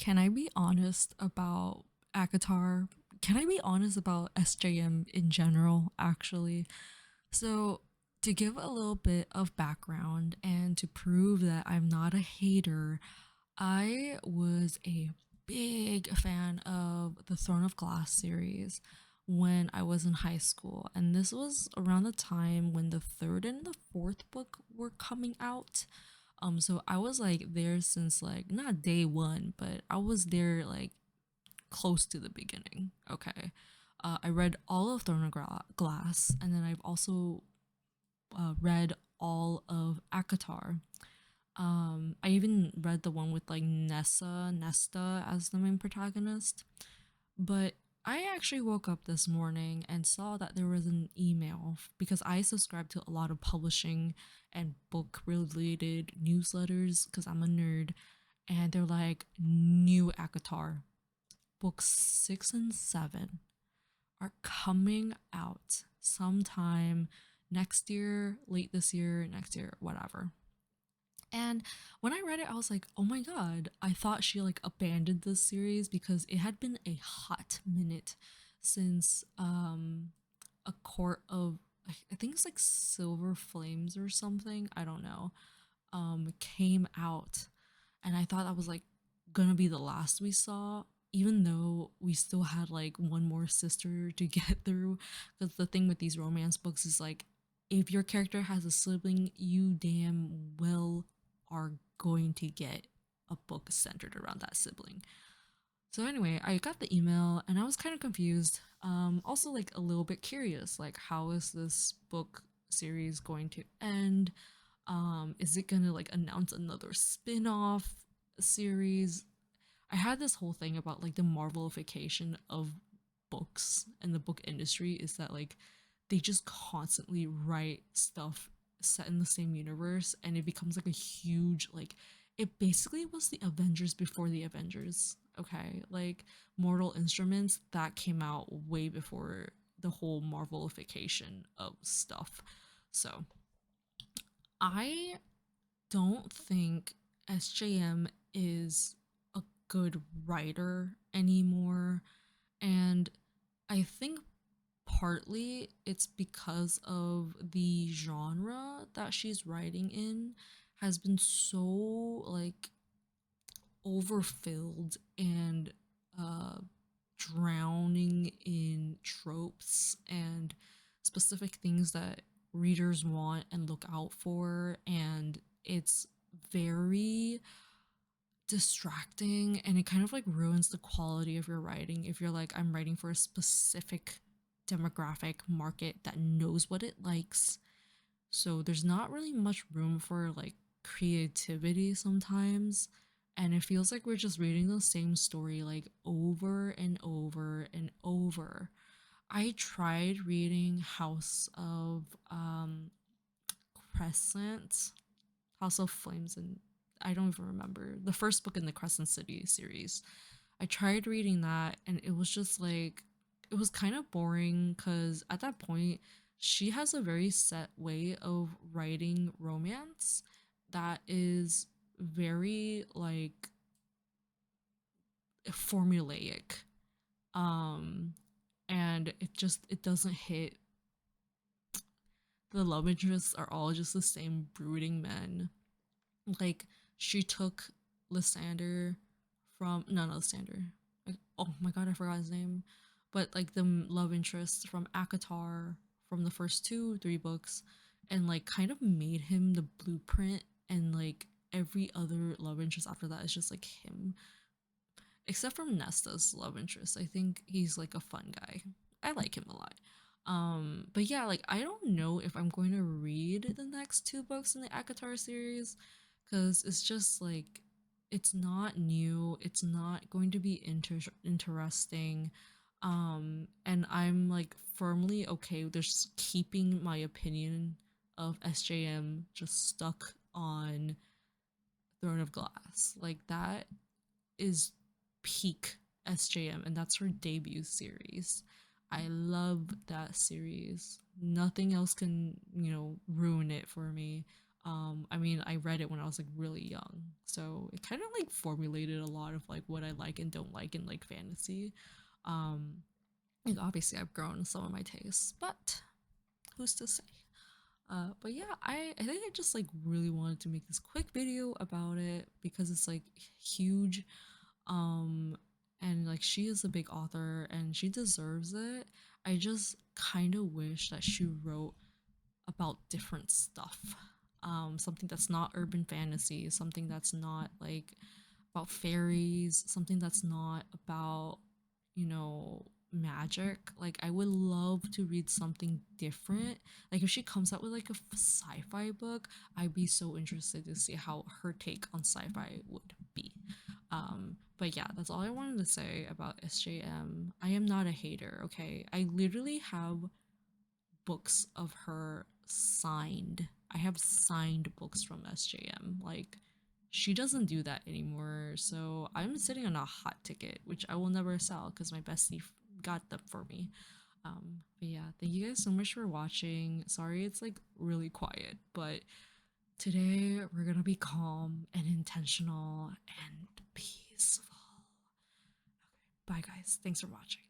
Can I be honest about acotar? Can I be honest about SJM in general, actually? So, to give a little bit of background and to prove that I'm not a hater, I was a big fan of the Throne of Glass series when I was in high school. And this was around the time when the third and the fourth book were coming out. So I was like there since like not day one, but I was there like close to the beginning. Okay. I read all of Throne of Glass, and then I've also read all of Akatar. I even read the one with like Nesta as the main protagonist. But I actually woke up this morning and saw that there was an email because I subscribe to a lot of publishing and book related newsletters because I'm a nerd. And they're like, new Akatar, books 6 and 7 are coming out sometime next year, late this year, next year, whatever. And when I read it, I was like, oh my god, I thought she like abandoned this series because it had been a hot minute since a court of I think it's like Silver Flames or something, I don't know, came out. And I thought that was like gonna be the last we saw, even though we still had like one more sister to get through. Because the thing with these romance books is like, if your character has a sibling, you damn well are going to get a book centered around that sibling. So anyway, I got the email and I was kind of confused. Also like a little bit curious, like how is this book series going to end? Is it gonna like announce another spin-off series? I had this whole thing about like the marvelification of books and the book industry is that like they just constantly write stuff set in the same universe, and it becomes like a huge like, it basically was the Avengers before the Avengers. Okay, like Mortal Instruments that came out way before the whole marvelification of stuff. So I don't think SJM is a good writer anymore. And I think partly it's because of the genre that she's writing in has been so like overfilled and uh drowning in tropes and specific things that readers want and look out for, and it's very distracting, and it kind of like ruins the quality of your writing if you're like, I'm writing for a specific demographic market that knows what it likes. So there's not really much room for like creativity sometimes, and it feels like we're just reading the same story like over and over and over. I tried reading Crescent, House of Flames, and I don't even remember the first book in the Crescent City series. I tried reading that and it was just like, it was kind of boring because at that point she has a very set way of writing romance that is very like formulaic. Um and it doesn't hit. The love interests are all just the same brooding men. Like she took Lysander from no, not Lysander. Like, oh my god, I forgot his name. But like the love interest from Akatar from the first two, three books, and like kind of made him the blueprint, and like every other love interest after that is just like him. Except from Nesta's love interest. I think he's like a fun guy. I like him a lot. But yeah, like I don't know if I'm going to read the next two books in the Akatar series because it's just like, it's not new, it's not going to be interesting. And I'm like firmly okay with just keeping my opinion of SJM just stuck on Throne of Glass. Like that is peak SJM, and that's her debut series. I love that series. Nothing else can, ruin it for me. I mean, I read it when I was like really young, so it kind of like formulated a lot of like what I like and don't like in like fantasy. Um, like obviously I've grown some of my tastes, but who's to say? But yeah, I think I just like really wanted to make this quick video about it because it's like huge. Um, and like she is a big author and she deserves it. I just kind of wish that she wrote about different stuff. Something that's not urban fantasy, something that's not like about fairies, something that's not about, you know, magic. Like I would love to read something different. Like if she comes out with like a sci-fi book, I'd be so interested to see how her take on sci-fi would be. But yeah, that's all I wanted to say about SJM. I am not a hater, okay? I literally have books of her signed. I have signed books from SJM. Like, she doesn't do that anymore. So I'm sitting on a hot ticket, which I will never sell because my bestie got them for me. But yeah, thank you guys so much for watching. Sorry it's like really quiet, but today we're gonna be calm and intentional and peaceful. Bye, guys. Thanks for watching.